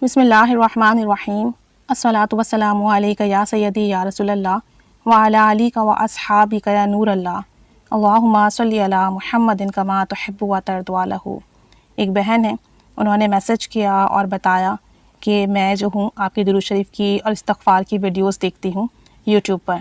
بسم اللہ الرحمن الرحیم الصلاۃ والسلام علیک یا سیدی یا رسول اللہ وعلی آلک و اصحابک یا نور اللہ اللہم صلی علی محمد کما تحب و ترضی عنہ۔ ایک بہن ہے، انہوں نے میسج کیا اور بتایا کہ میں جو ہوں آپ کی درود شریف کی اور استغفار کی ویڈیوز دیکھتی ہوں یوٹیوب پر،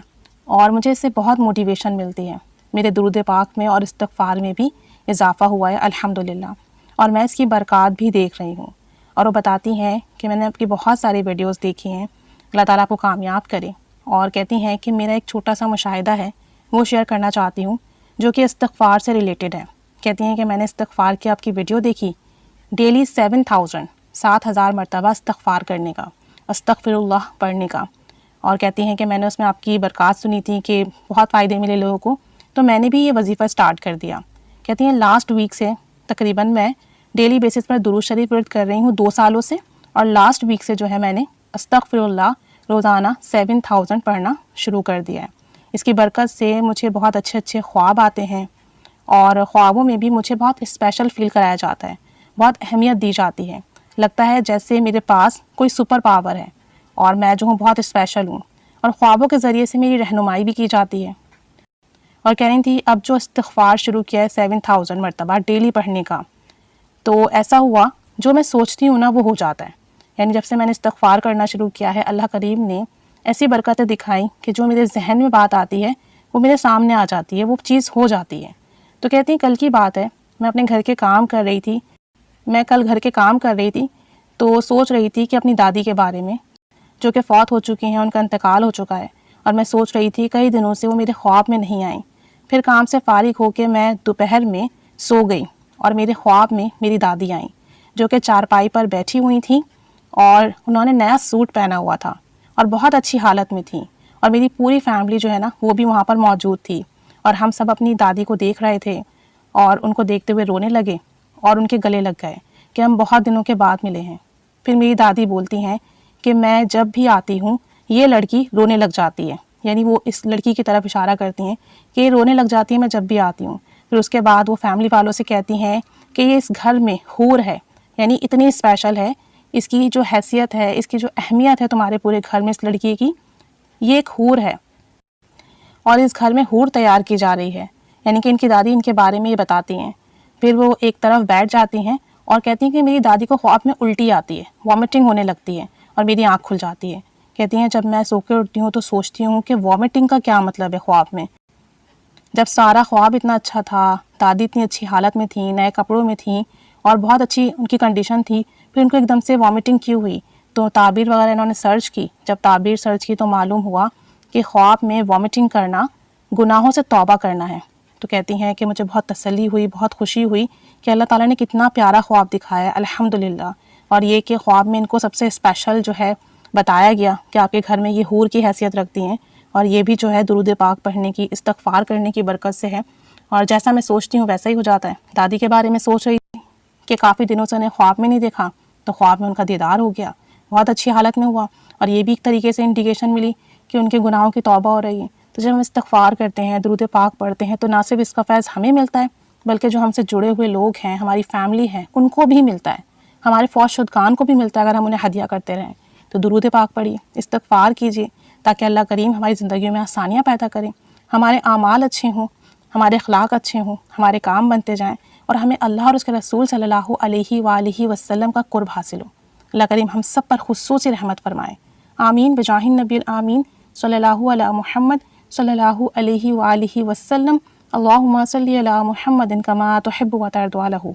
اور مجھے اس سے بہت موٹیویشن ملتی ہے، میرے درود پاک میں اور استغفار میں بھی اضافہ ہوا ہے الحمدللہ، اور میں اس کی برکات بھی دیکھ رہی ہوں۔ اور وہ بتاتی ہیں کہ میں نے آپ کی بہت ساری ویڈیوز دیکھی ہیں، اللہ تعالیٰ آپ کو کامیاب کرے، اور کہتی ہیں کہ میرا ایک چھوٹا سا مشاہدہ ہے وہ شیئر کرنا چاہتی ہوں جو کہ استغفار سے ریلیٹڈ ہے۔ کہتی ہیں کہ میں نے استغفار کی آپ کی ویڈیو دیکھی، ڈیلی 7,000 مرتبہ استغفار کرنے کا، استغفر اللہ پڑھنے کا، اور کہتی ہیں کہ میں نے اس میں آپ کی برکات سنی تھی کہ بہت فائدے ملے لوگوں کو، تو میں نے بھی یہ وظیفہ اسٹارٹ کر دیا۔ کہتی ہیں لاسٹ ویک سے تقریباً میں ڈیلی بیسس پر درود شریف ورد کر رہی ہوں 2 سالوں سے، اور لاسٹ ویک سے جو ہے میں نے استغفر اللہ روزانہ 7,000 پڑھنا شروع کر دیا ہے۔ اس کی برکت سے مجھے بہت اچھے اچھے خواب آتے ہیں، اور خوابوں میں بھی مجھے بہت اسپیشل فیل کرایا جاتا ہے، بہت اہمیت دی جاتی ہے، لگتا ہے جیسے میرے پاس کوئی سپر پاور ہے اور میں جو ہوں بہت اسپیشل ہوں، اور خوابوں کے ذریعے سے میری رہنمائی بھی کی جاتی ہے۔ اور کہہ رہی تھی اب جو استغفار شروع کیا ہے 7,000 مرتبہ ڈیلی پڑھنے کا، تو ایسا ہوا جو میں سوچتی ہوں نا وہ ہو جاتا ہے، یعنی جب سے میں نے استغفار کرنا شروع کیا ہے اللہ کریم نے ایسی برکتیں دکھائیں کہ جو میرے ذہن میں بات آتی ہے وہ میرے سامنے آ جاتی ہے، وہ چیز ہو جاتی ہے۔ تو کہتی ہیں کل کی بات ہے، میں اپنے گھر کے کام کر رہی تھی، تو سوچ رہی تھی کہ اپنی دادی کے بارے میں جو کہ فوت ہو چکی ہیں، ان کا انتقال ہو چکا ہے، اور میں سوچ رہی تھی کئی دنوں سے وہ میرے خواب میں نہیں آئیں۔ پھر کام سے فارغ ہو کے میں دوپہر میں سو گئی، اور میرے خواب میں میری دادی آئیں جو کہ چارپائی پر بیٹھی ہوئی تھیں، اور انہوں نے نیا سوٹ پہنا ہوا تھا اور بہت اچھی حالت میں تھیں، اور میری پوری فیملی جو ہے نا وہ بھی وہاں پر موجود تھی، اور ہم سب اپنی دادی کو دیکھ رہے تھے اور ان کو دیکھتے ہوئے رونے لگے اور ان کے گلے لگ گئے کہ ہم بہت دنوں کے بعد ملے ہیں۔ پھر میری دادی بولتی ہیں کہ میں جب بھی آتی ہوں یہ لڑکی رونے لگ جاتی ہے، یعنی وہ اس لڑکی کی طرف اشارہ کرتی ہیں کہ یہ رونے لگ جاتی ہے میں جب بھی آتی ہوں۔ پھر اس کے بعد وہ فیملی والوں سے کہتی ہیں کہ یہ اس گھر میں حور ہے، یعنی اتنی اسپیشل ہے، اس کی جو حیثیت ہے، اس کی جو اہمیت ہے تمہارے پورے گھر میں، اس لڑکی کی یہ ایک حور ہے، اور اس گھر میں حور تیار کی جا رہی ہے، یعنی کہ ان کی دادی ان کے بارے میں یہ بتاتی ہیں۔ پھر وہ ایک طرف بیٹھ جاتی ہیں اور کہتی ہیں کہ میری دادی کو خواب میں الٹی آتی ہے، وامٹنگ ہونے لگتی ہے، اور میری آنکھ کھل جاتی ہے۔ کہتی ہیں جب میں سو کے اٹھتی ہوں تو سوچتی ہوں کہ وامٹنگ کا کیا مطلب ہے خواب میں، جب سارا خواب اتنا اچھا تھا، دادی اتنی اچھی حالت میں تھیں، نئے کپڑوں میں تھیں، اور بہت اچھی ان کی کنڈیشن تھی، پھر ان کو ایک دم سے وامٹنگ کیوں ہوئی؟ تو تعبیر وغیرہ انہوں نے سرچ کی، جب تعبیر سرچ کی تو معلوم ہوا کہ خواب میں وامٹنگ کرنا گناہوں سے توبہ کرنا ہے۔ تو کہتی ہیں کہ مجھے بہت تسلی ہوئی، بہت خوشی ہوئی کہ اللہ تعالیٰ نے کتنا پیارا خواب دکھایا ہے الحمدللہ، اور یہ کہ خواب میں ان کو سب سے اسپیشل جو ہے بتایا گیا کہ آپ کے گھر میں یہ حور کی حیثیت رکھتی ہیں، اور یہ بھی جو ہے درود پاک پڑھنے کی، استغفار کرنے کی برکت سے ہے، اور جیسا میں سوچتی ہوں ویسا ہی ہو جاتا ہے۔ دادی کے بارے میں سوچ رہی تھی کہ کافی دنوں سے انہیں خواب میں نہیں دیکھا، تو خواب میں ان کا دیدار ہو گیا، بہت اچھی حالت میں ہوا، اور یہ بھی ایک طریقے سے انڈیکیشن ملی کہ ان کے گناہوں کی توبہ ہو رہی ہے۔ تو جب ہم استغفار کرتے ہیں، درود پاک پڑھتے ہیں، تو نہ صرف اس کا فیض ہمیں ملتا ہے بلکہ جو ہم سے جڑے ہوئے لوگ ہیں، ہماری فیملی ہے، ان کو بھی ملتا ہے، ہمارے فوت شدگان کو بھی ملتا ہے اگر ہم انہیں ہدیہ کرتے رہیں۔ تو درود پاک پڑھیے، استغفار کیجیے، تاکہ اللہ کریم ہماری زندگیوں میں آسانیاں پیدا کریں، ہمارے اعمال اچھے ہوں، ہمارے اخلاق اچھے ہوں، ہمارے کام بنتے جائیں، اور ہمیں اللہ اور اس کے رسول صلی اللہ علیہ وآلہ وسلم کا قرب حاصل ہو۔ اللہ کریم ہم سب پر خصوصی رحمت فرمائے، آمین بجاہ النبی الآمین صلی اللہ علی محمد صلی اللہ علیہ وآلہ وسلم۔ اللہم صلی علی محمد کما تحب و ترضی عنہ۔